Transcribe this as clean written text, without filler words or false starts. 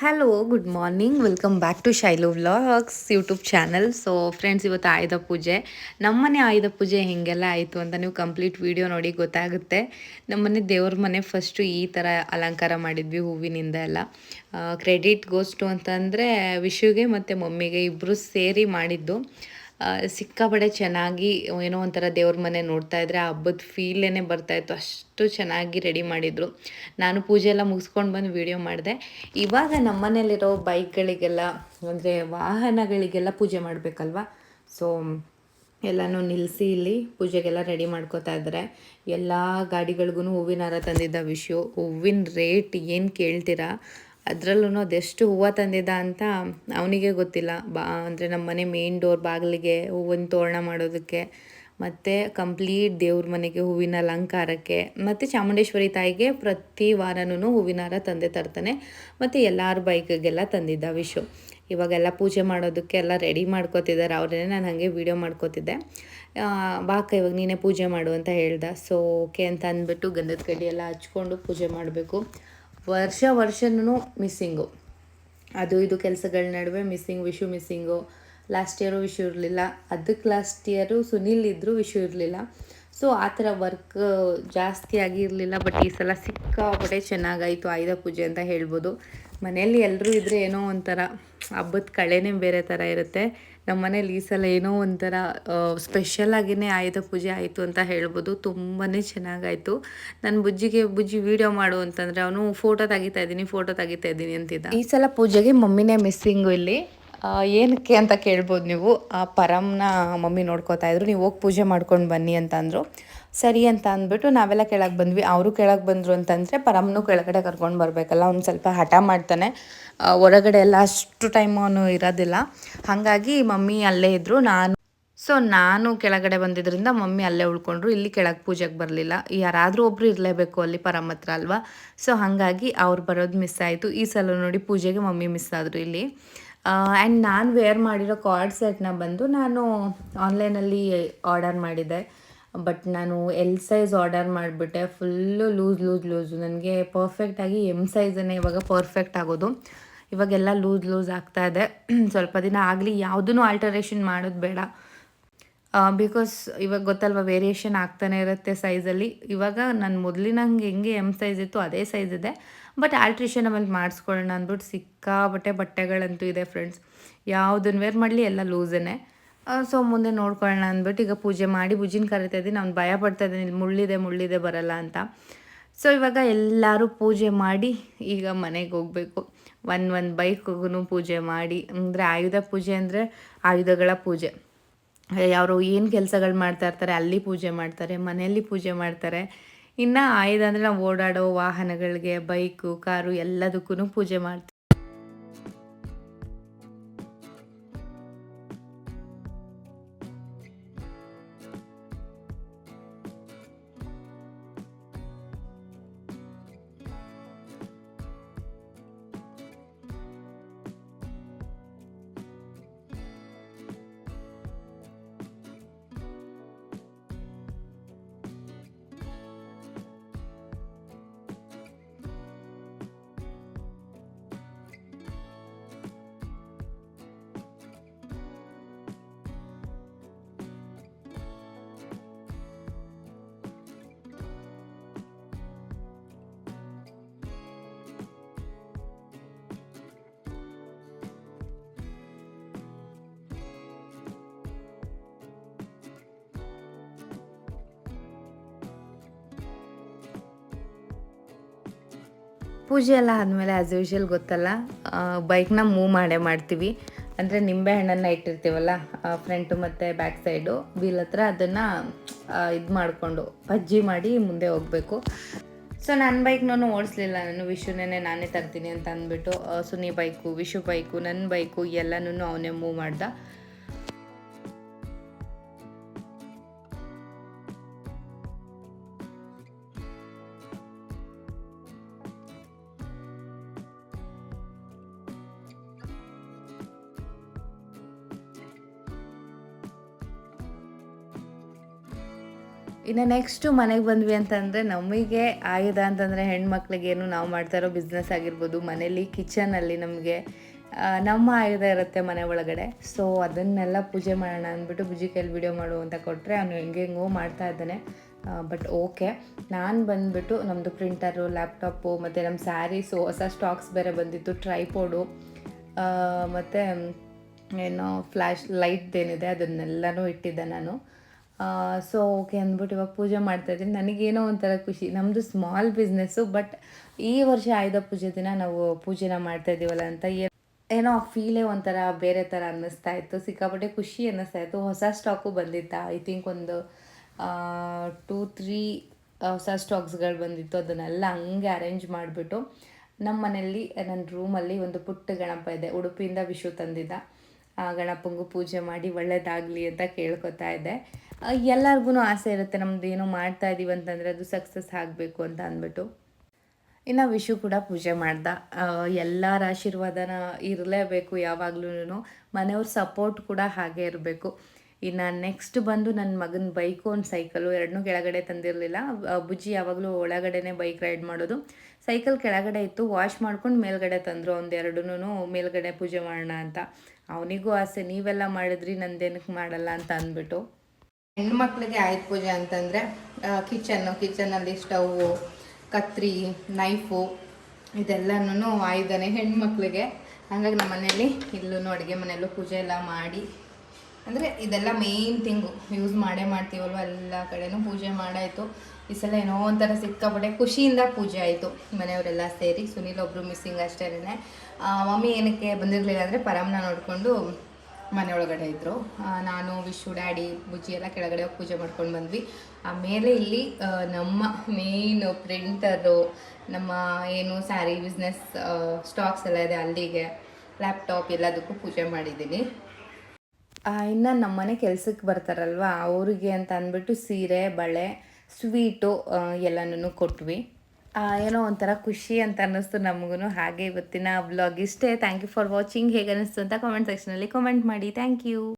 Hello good morning welcome back to Shailu vlogs YouTube channel. So friends, ಇವತ್ತು ಆಯುಧ ಪೂಜೆ. ನಮ್ಮನೆ ಆಯುಧ ಪೂಜೆ ಹೇಗೆಲ್ಲ ಆಯಿತು ಅಂತ ನೀವು ಕಂಪ್ಲೀಟ್ ವಿಡಿಯೋ ನೋಡಿ ಗೊತ್ತಾಗುತ್ತೆ. ನಮ್ಮನೆ ದೇವ್ರ ಮನೆ ಫಸ್ಟು ಈ ಥರ ಅಲಂಕಾರ ಮಾಡಿದ್ವಿ ಹೂವಿನಿಂದ ಎಲ್ಲ. ಕ್ರೆಡಿಟ್ ಗೋಸ್ಟು ಅಂತಂದರೆ ವಿಶುಗೆ ಮತ್ತು ಮಮ್ಮಿಗೆ ಇಬ್ಬರು ಸೇರಿ ಮಾಡಿದ್ದು. ಸಿಕ್ಕಾಪಟ್ಟೆ ಚೆನ್ನಾಗಿ ಏನೋ ಒಂಥರ ದೇವ್ರ ಮನೆ ನೋಡ್ತಾ ಇದ್ರೆ ಆ ಹಬ್ಬದ ಫೀಲೇನೆ ಬರ್ತಾಯಿತ್ತು, ಅಷ್ಟು ಚೆನ್ನಾಗಿ ರೆಡಿ ಮಾಡಿದರು. ನಾನು ಪೂಜೆ ಎಲ್ಲ ಮುಗಿಸ್ಕೊಂಡು ಬಂದು ವೀಡಿಯೋ ಮಾಡಿದೆ. ಇವಾಗ ನಮ್ಮನೇಲಿರೋ ಬೈಕ್ಗಳಿಗೆಲ್ಲ ಅಂದರೆ ವಾಹನಗಳಿಗೆಲ್ಲ ಪೂಜೆ ಮಾಡಬೇಕಲ್ವ. ಸೊ ಎಲ್ಲನೂ ನಿಲ್ಲಿಸಿ ಇಲ್ಲಿ ಪೂಜೆಗೆಲ್ಲ ರೆಡಿ ಮಾಡ್ಕೋತಾ ಇದ್ದಾರೆ. ಎಲ್ಲ ಗಾಡಿಗಳಿಗೂ ಹೂವಿನ ಹಾರ ತಂದಿದ್ದ ವಿಷು. ಹೂವಿನ ರೇಟ್ ಏನು ಕೇಳ್ತೀರಾ, ಅದರಲ್ಲೂ ಅದೆಷ್ಟು ಹೂವು ತಂದಿದ್ದ ಅಂತ ಅವನಿಗೆ ಗೊತ್ತಿಲ್ಲ. ಅಂದರೆ ನಮ್ಮ ಮನೆ ಮೇನ್ ಡೋರ್ ಬಾಗಿಲಿಗೆ ಹೂವಿನ ತೋರಣ ಮಾಡೋದಕ್ಕೆ, ಮತ್ತು ಕಂಪ್ಲೀಟ್ ದೇವ್ರ ಮನೆಗೆ ಹೂವಿನ ಅಲಂಕಾರಕ್ಕೆ, ಮತ್ತು ಚಾಮುಂಡೇಶ್ವರಿ ತಾಯಿಗೆ ಪ್ರತಿ ವಾರನೂ ಹೂವಿನ ಹಾರ ತಂದೆ ತರ್ತಾನೆ. ಮತ್ತು ಎಲ್ಲರ ಬೈಕಿಗೆಲ್ಲ ತಂದಿದ್ದ ವಿಷು. ಇವಾಗೆಲ್ಲ ಪೂಜೆ ಮಾಡೋದಕ್ಕೆ ಎಲ್ಲ ರೆಡಿ ಮಾಡ್ಕೋತಿದ್ದಾರೆ ಅವ್ರನ್ನೇ. ನಾನು ಹಾಗೆ ವೀಡಿಯೋ ಮಾಡ್ಕೋತಿದ್ದೆ. ಬಾಕ ಇವಾಗ ನೀನೇ ಪೂಜೆ ಮಾಡು ಅಂತ ಹೇಳ್ದೆ. ಸೊ ಓಕೆ ಅಂತ ಅಂದ್ಬಿಟ್ಟು ಗಂಧದ ಕಡ್ಡಿ ಎಲ್ಲ ಹಚ್ಕೊಂಡು ಪೂಜೆ ಮಾಡಬೇಕು. ವರ್ಷನೂ ಮಿಸ್ಸಿಂಗು, ಅದು ಇದು ಕೆಲಸಗಳ ನಡುವೆ Vishu missing. Last year Vishu ಇರಲಿಲ್ಲ, ಅದಕ್ಕೆ ಲಾಸ್ಟ್ ಇಯರು ಸುನೀಲ್ ಇದ್ದರು, ವಿಷು ಇರಲಿಲ್ಲ. ಸೊ ಆ ಥರ ವರ್ಕ್ ಜಾಸ್ತಿ ಆಗಿರಲಿಲ್ಲ. ಬಟ್ ಈ ಸಲ ಸಿಕ್ಕಾಪಟ್ಟೆ ಚೆನ್ನಾಗಾಯಿತು ಆಯುಧ ಪೂಜೆ ಅಂತ ಹೇಳ್ಬೋದು. ಮನೆಯಲ್ಲಿ ಎಲ್ಲರೂ ಇದ್ದರೆ ಏನೋ ಒಂಥರ ಹಬ್ಬದ ಕಳೆನೇ ಬೇರೆ ಥರ ಇರುತ್ತೆ. ನಮ್ಮ ಮನೇಲಿ ಈ ಸಲ ಏನೋ ಒಂಥರ ಸ್ಪೆಷಲಾಗಿಯೇ ಆಯುಧ ಪೂಜೆ ಆಯಿತು ಅಂತ ಹೇಳ್ಬೋದು. ತುಂಬಾ ಚೆನ್ನಾಗಾಯಿತು. ನನ್ನ ಬುಜ್ಜಿ ವೀಡಿಯೋ ಮಾಡು ಅಂತಂದರೆ ಅವನು ಫೋಟೋ ತೆಗಿತಾ ಇದ್ದೀನಿ ಅಂತಿದ್ದ. ಈ ಸಲ ಪೂಜೆಗೆ ಮಮ್ಮಿನೇ ಮಿಸ್ಸಿಂಗು ಇಲ್ಲಿ. ಏನಕ್ಕೆ ಅಂತ ಕೇಳ್ಬೋದು ನೀವು. ಪರಮ್ನ ಮಮ್ಮಿ ನೋಡ್ಕೋತಾ ಇದ್ರು, ನೀವು ಹೋಗಿ ಪೂಜೆ ಮಾಡ್ಕೊಂಡು ಬನ್ನಿ ಅಂತ ಅಂದರು. ಸರಿ ಅಂತ ಅಂದ್ಬಿಟ್ಟು ನಾವೆಲ್ಲ ಕೆಳಗೆ ಬಂದ್ವಿ. ಅವರು ಕೆಳಗೆ ಬಂದರು ಅಂತಂದರೆ ಪರಮ್ನು ಕೆಳಗಡೆ ಕರ್ಕೊಂಡು ಬರಬೇಕಲ್ಲ. ಅವ್ನು ಸ್ವಲ್ಪ ಹಠ ಮಾಡ್ತಾನೆ, ಹೊರಗಡೆ ಎಲ್ಲ ಅಷ್ಟು ಟೈಮು ಅವನು ಇರೋದಿಲ್ಲ. ಹಾಗಾಗಿ ಮಮ್ಮಿ ಅಲ್ಲೇ ಇದ್ದರು. ನಾನು ಕೆಳಗಡೆ ಬಂದಿದ್ದರಿಂದ ಮಮ್ಮಿ ಅಲ್ಲೇ ಉಳ್ಕೊಂಡ್ರು. ಇಲ್ಲಿ ಕೆಳಗೆ ಪೂಜೆಗೆ ಬರಲಿಲ್ಲ. ಯಾರಾದರೂ ಒಬ್ಬರು ಇರಲೇಬೇಕು ಅಲ್ಲಿ ಪರಮ್ ಹತ್ರ ಅಲ್ವಾ. ಸೊ ಹಾಗಾಗಿ ಅವ್ರು ಬರೋದು ಮಿಸ್ ಆಯಿತು. ಈ ಸಲ ನೋಡಿ ಪೂಜೆಗೆ ಮಮ್ಮಿ ಮಿಸ್ ಆದರು ಇಲ್ಲಿ. ಆ್ಯಂಡ್ ನಾನು ವೇರ್ ಮಾಡಿರೋ ಕಾರ್ಡ್ ಸೆಟ್ನ ಬಂದು ನಾನು ಆನ್ಲೈನಲ್ಲಿ ಆರ್ಡರ್ ಮಾಡಿದ್ದೆ. ಬಟ್ ನಾನು ಎಲ್ ಸೈಜ್ ಆರ್ಡರ್ ಮಾಡಿಬಿಟ್ಟೆ. Full loose. ನನಗೆ ಪರ್ಫೆಕ್ಟಾಗಿ ಎಮ್ ಸೈಜನ್ನೇ ಇವಾಗ ಪರ್ಫೆಕ್ಟ್ ಆಗೋದು. ಇವಾಗೆಲ್ಲ ಲೂಸ್ ಆಗ್ತಾ ಇದೆ. ಸ್ವಲ್ಪ ದಿನ ಆಗಲಿ, ಯಾವುದೂ ಆಲ್ಟರೇಷನ್ ಮಾಡೋದು ಬೇಡ. ಬಿಕಾಸ್ ಇವಾಗ ಗೊತ್ತಲ್ವ, ವೇರಿಯೇಷನ್ ಆಗ್ತಾನೆ ಇರುತ್ತೆ ಸೈಜಲ್ಲಿ. ಇವಾಗ ನಾನು ಮೊದಲಿನಂಗೆ ಹೆಂಗೆ ಎಮ್ ಸೈಜ್ ಇತ್ತು ಅದೇ ಸೈಜ್ ಇದೆ. ಬಟ್ ಆಲ್ಟ್ರೇಷನ್ ಆಮೇಲೆ ಮಾಡಿಸ್ಕೊಳ್ಳೋಣ ಅಂದ್ಬಿಟ್ಟು ಸಿಕ್ಕಾಬಟ್ಟೆ ಬಟ್ಟೆಗಳಂತೂ ಇದೆ ಫ್ರೆಂಡ್ಸ್. ಯಾವುದನ್ನು ವೇರ್ ಮಾಡಲಿ ಎಲ್ಲ ಲೂಸೇ. ಸೊ ಮುಂದೆ ನೋಡ್ಕೊಳ್ಳೋಣ ಅಂದ್ಬಿಟ್ಟು ಈಗ ಪೂಜೆ ಮಾಡಿ ಬುಜ್ಜಿನ ಕರಿತಾ ಇದ್ದೀನಿ. ಅವ್ನು ಭಯ ಪಡ್ತಾ ಇದ್ದೀನಿ, ಇಲ್ಲಿ ಮುಳ್ಳಿದೆ ಬರಲ್ಲ ಅಂತ. ಸೊ ಇವಾಗ ಎಲ್ಲರೂ ಪೂಜೆ ಮಾಡಿ ಈಗ ಮನೆಗೆ ಹೋಗಬೇಕು. ಒಂದು ಬೈಕ್ಗೂ ಪೂಜೆ ಮಾಡಿ, ಅಂದರೆ ಆಯುಧ ಪೂಜೆ ಅಂದರೆ ಆಯುಧಗಳ ಪೂಜೆ. ಯಾರು ಏನು ಕೆಲಸಗಳು ಮಾಡ್ತಾ ಇರ್ತಾರೆ ಅಲ್ಲಿ ಪೂಜೆ ಮಾಡ್ತಾರೆ, ಮನೆಯಲ್ಲಿ ಪೂಜೆ ಮಾಡ್ತಾರೆ. ಇನ್ನು ಆಯುಧ ಅಂದರೆ ನಾವು ಓಡಾಡೋ ವಾಹನಗಳಿಗೆ, ಬೈಕು, ಕಾರು ಎಲ್ಲದಕ್ಕೂ ಪೂಜೆ ಮಾಡ್ತೀವಿ. ಪೂಜೆ ಎಲ್ಲ ಆದಮೇಲೆ ಆ್ಯಸ್ ಯೂಶ್ವಲ್ ಗೊತ್ತಲ್ಲ, ಬೈಕ್ನ ಮೂವ್ ಮಾಡ್ತೀವಿ. ಅಂದರೆ ನಿಂಬೆ ಹಣ್ಣನ್ನು ಇಟ್ಟಿರ್ತೀವಲ್ಲ ಫ್ರಂಟು ಮತ್ತು ಬ್ಯಾಕ್ ಸೈಡು ವೀಲ್ ಹತ್ರ, ಅದನ್ನು ಇದು ಮಾಡಿಕೊಂಡು ಬಜ್ಜಿ ಮಾಡಿ ಮುಂದೆ ಹೋಗಬೇಕು. ಸೊ ನನ್ನ ಬೈಕ್ನೂ ಓಡಿಸ್ಲಿಲ್ಲ ನಾನು. ವಿಶುನೇ ನಾನೇ ತರ್ತೀನಿ ಅಂತ ಅಂದ್ಬಿಟ್ಟು ಸುನಿ ಬೈಕು, ವಿಶು ಬೈಕು, ನನ್ನ ಬೈಕು ಎಲ್ಲನೂ ಅವನೇ ಮೂವ್ ಮಾಡ್ದ. ಇನ್ನು ನೆಕ್ಸ್ಟು ಮನೆಗೆ ಬಂದ್ವಿ ಅಂತಂದರೆ ನಮಗೆ ಆಯುಧ ಅಂತಂದರೆ ಹೆಣ್ಮಕ್ಳಿಗೇನು ನಾವು ಮಾಡ್ತಾ ಇರೋ ಬಿಸ್ನೆಸ್ ಆಗಿರ್ಬೋದು, ಮನೇಲಿ ಕಿಚನಲ್ಲಿ ನಮಗೆ ನಮ್ಮ ಆಯುಧ ಇರುತ್ತೆ ಮನೆ ಒಳಗಡೆ. ಸೊ ಅದನ್ನೆಲ್ಲ ಪೂಜೆ ಮಾಡೋಣ ಅಂದ್ಬಿಟ್ಟು ಬುಜ್ಜಿ ಕೈಲಿ ವಿಡಿಯೋ ಮಾಡು ಅಂತ ಕೊಟ್ಟರೆ ಅವನು ಹೆಂಗೆಂಗೋ ಮಾಡ್ತಾ ಇದ್ದಾನೆ. ಬಟ್ ಓಕೆ, ನಾನು ಬಂದುಬಿಟ್ಟು ನಮ್ಮದು ಪ್ರಿಂಟರು, ಲ್ಯಾಪ್ಟಾಪು ಮತ್ತು ನಮ್ಮ ಸ್ಯಾರೀಸು, ಹೊಸ ಸ್ಟಾಕ್ಸ್ ಬೇರೆ ಬಂದಿತ್ತು, ಟ್ರೈಪೋಡು ಮತ್ತು ಏನೋ ಫ್ಲ್ಯಾಶ್ ಲೈಟ್ದೇನಿದೆ ಅದನ್ನೆಲ್ಲನೂ ಇಟ್ಟಿದ್ದೆ ನಾನು. ಸೊ ಓಕೆ ಅಂದ್ಬಿಟ್ಟು ಇವಾಗ ಪೂಜೆ ಮಾಡ್ತಾಯಿದ್ದೀನಿ. ನನಗೇನೋ ಒಂಥರ ಖುಷಿ. ನಮ್ಮದು ಸ್ಮಾಲ್ ಬಿಸ್ನೆಸ್ಸು, ಬಟ್ ಈ ವರ್ಷ ಆಯುಧ ಪೂಜೆ ದಿನ ನಾವು ಪೂಜೆನ ಮಾಡ್ತಾಯಿದ್ದೀವಲ್ಲ ಅಂತ ಏನೋ ಆ ಫೀಲೇ ಒಂಥರ ಬೇರೆ ಥರ ಅನ್ನಿಸ್ತಾ ಇತ್ತು. ಸಿಕ್ಕಾಪಟ್ಟೆ ಖುಷಿ ಅನ್ನಿಸ್ತಾ ಇತ್ತು. ಹೊಸ ಸ್ಟಾಕು ಬಂದಿತ್ತು, ಐ ಥಿಂಕ್ ಒಂದು 2-3 ಹೊಸ ಸ್ಟಾಕ್ಸ್ಗಳು ಬಂದಿತ್ತು. ಅದನ್ನೆಲ್ಲ ಹಂಗೆ ಅರೇಂಜ್ ಮಾಡಿಬಿಟ್ಟು ನಮ್ಮ ಮನೆಯಲ್ಲಿ ನನ್ನ ರೂಮಲ್ಲಿ ಒಂದು ಪುಟ್ಟ ಗಣಪ ಇದೆ, ಉಡುಪಿಯಿಂದ ವಿಷು ತಂದಿದ್ದ. ಆ ಗಣಪಂಗೂ ಪೂಜೆ ಮಾಡಿ ಒಳ್ಳೇದಾಗಲಿ ಅಂತ ಕೇಳ್ಕೊತಾ ಇದ್ದೆ. ಎಲ್ಲರಿಗೂ ಆಸೆ ಇರುತ್ತೆ, ನಮ್ಮದು ಏನೋ ಮಾಡ್ತಾಯಿದ್ದೀವಿ ಅಂತಂದರೆ ಅದು ಸಕ್ಸಸ್ ಆಗಬೇಕು ಅಂತ ಅಂದ್ಬಿಟ್ಟು. ಇನ್ನು ವಿಷು ಕೂಡ ಪೂಜೆ ಮಾಡ್ದ. ಎಲ್ಲರ ಆಶೀರ್ವಾದನ ಇರಲೇಬೇಕು ಯಾವಾಗ್ಲೂ. ಮನೆಯವ್ರ ಸಪೋರ್ಟ್ ಕೂಡ ಹಾಗೆ ಇರಬೇಕು. ಇನ್ನು ನೆಕ್ಸ್ಟ್ ಬಂದು ನನ್ನ ಮಗನ ಬೈಕು, ಒಂದು ಸೈಕಲು ಎರಡನ್ನೂ ಕೆಳಗಡೆ ತಂದಿರಲಿಲ್ಲ. ಬುಜ್ಜಿ ಯಾವಾಗಲೂ ಒಳಗಡೆನೇ ಬೈಕ್ ರೈಡ್ ಮಾಡೋದು. ಸೈಕಲ್ ಕೆಳಗಡೆ ಇತ್ತು, ವಾಶ್ ಮಾಡ್ಕೊಂಡು ಮೇಲ್ಗಡೆ ತಂದರು ಒಂದೆರಡನ್ನೂ, ಮೇಲ್ಗಡೆ ಪೂಜೆ ಮಾಡೋಣ ಅಂತ. ಅವನಿಗೂ ಆಸೆ, ನೀವೆಲ್ಲ ಮಾಡಿದ್ರಿ ನಂದೇನಕ್ಕೆ ಮಾಡಲ್ಲ ಅಂತ ಅಂದ್ಬಿಟ್ಟು. ಹೆಣ್ಮಕ್ಳಿಗೆ ಆಯುಧ ಪೂಜೆ ಅಂತಂದರೆ ಕಿಚನಲ್ಲಿ ಸ್ಟವ್ವು, ಕತ್ರಿ, ನೈಫು ಇದೆಲ್ಲನೂ ಆಯುಧನೇ ಹೆಣ್ಮಕ್ಳಿಗೆ. ಹಾಗಾಗಿ ನಮ್ಮ ಮನೆಯಲ್ಲಿ ಇಲ್ಲೂ ಅಡುಗೆ ಮನೆಯಲ್ಲೂ ಪೂಜೆ ಎಲ್ಲ ಮಾಡಿ, ಅಂದರೆ ಇದೆಲ್ಲ ಮೇಯ್ನ್ ಥಿಂಗು ಯೂಸ್ ಮಾಡ್ತೀವಲ್ವ, ಎಲ್ಲ ಕಡೆನೂ ಪೂಜೆ ಮಾಡಾಯಿತು. ಈ ಸಲ ಏನೋ ಒಂಥರ ಸಿಕ್ಕಾಪಟ್ಟೆ ಖುಷಿಯಿಂದ ಪೂಜೆ ಆಯಿತು ಮನೆಯವರೆಲ್ಲ ಸೇರಿ. ಸುನೀಲ್ ಒಬ್ಬರು ಮಿಸ್ಸಿಂಗ್ ಅಷ್ಟೇ. ಮಮ್ಮಿ ಏನಕ್ಕೆ ಬಂದಿರಲಿಲ್ಲ ಅಂದರೆ ಪರಮ್ನ ನೋಡಿಕೊಂಡು ಮನೆಯೊಳಗಡೆ ಇದ್ದರು. ನಾನು, ವಿಶು, ಡ್ಯಾಡಿ, ಬುಜ್ಜಿ ಎಲ್ಲ ಕೆಳಗಡೆ ಹೋಗಿ ಪೂಜೆ ಮಾಡ್ಕೊಂಡು ಬಂದ್ವಿ. ಆಮೇಲೆ ಇಲ್ಲಿ ನಮ್ಮ ಮೇಯ್ನ್ ಪ್ರಿಂಟರು, ನಮ್ಮ ಏನು ಸ್ಯಾರಿ ಬಿಸ್ನೆಸ್ ಸ್ಟಾಕ್ಸ್ ಎಲ್ಲ ಇದೆ ಅಲ್ಲಿಗೆ, ಲ್ಯಾಪ್ಟಾಪ್ ಎಲ್ಲದಕ್ಕೂ ಪೂಜೆ ಮಾಡಿದ್ದೀನಿ. ಇನ್ನು ನಮ್ಮನೆ ಕೆಲಸಕ್ಕೆ ಬರ್ತಾರಲ್ವ ಅವರಿಗೆ ಅಂತ ಅಂದ್ಬಿಟ್ಟು ಸೀರೆ, ಬಳೆ, ಸ್ವೀಟು ಎಲ್ಲನೂ ಕೊಟ್ವಿ. ಏನೋ ಒಂಥರ ಖುಷಿ ಅಂತ ಅನ್ನಿಸ್ತು ನಮಗೂ. ಹಾಗೆ ಇವತ್ತಿನ ವ್ಲಾಗ್ ಇಷ್ಟೇ. Thank you for watching. ಹೇಗೆ ಅನ್ನಿಸ್ತು ಅಂತ ಕಾಮೆಂಟ್ ಸೆಕ್ಷನಲ್ಲಿ ಕಾಮೆಂಟ್ ಮಾಡಿ. Thank you.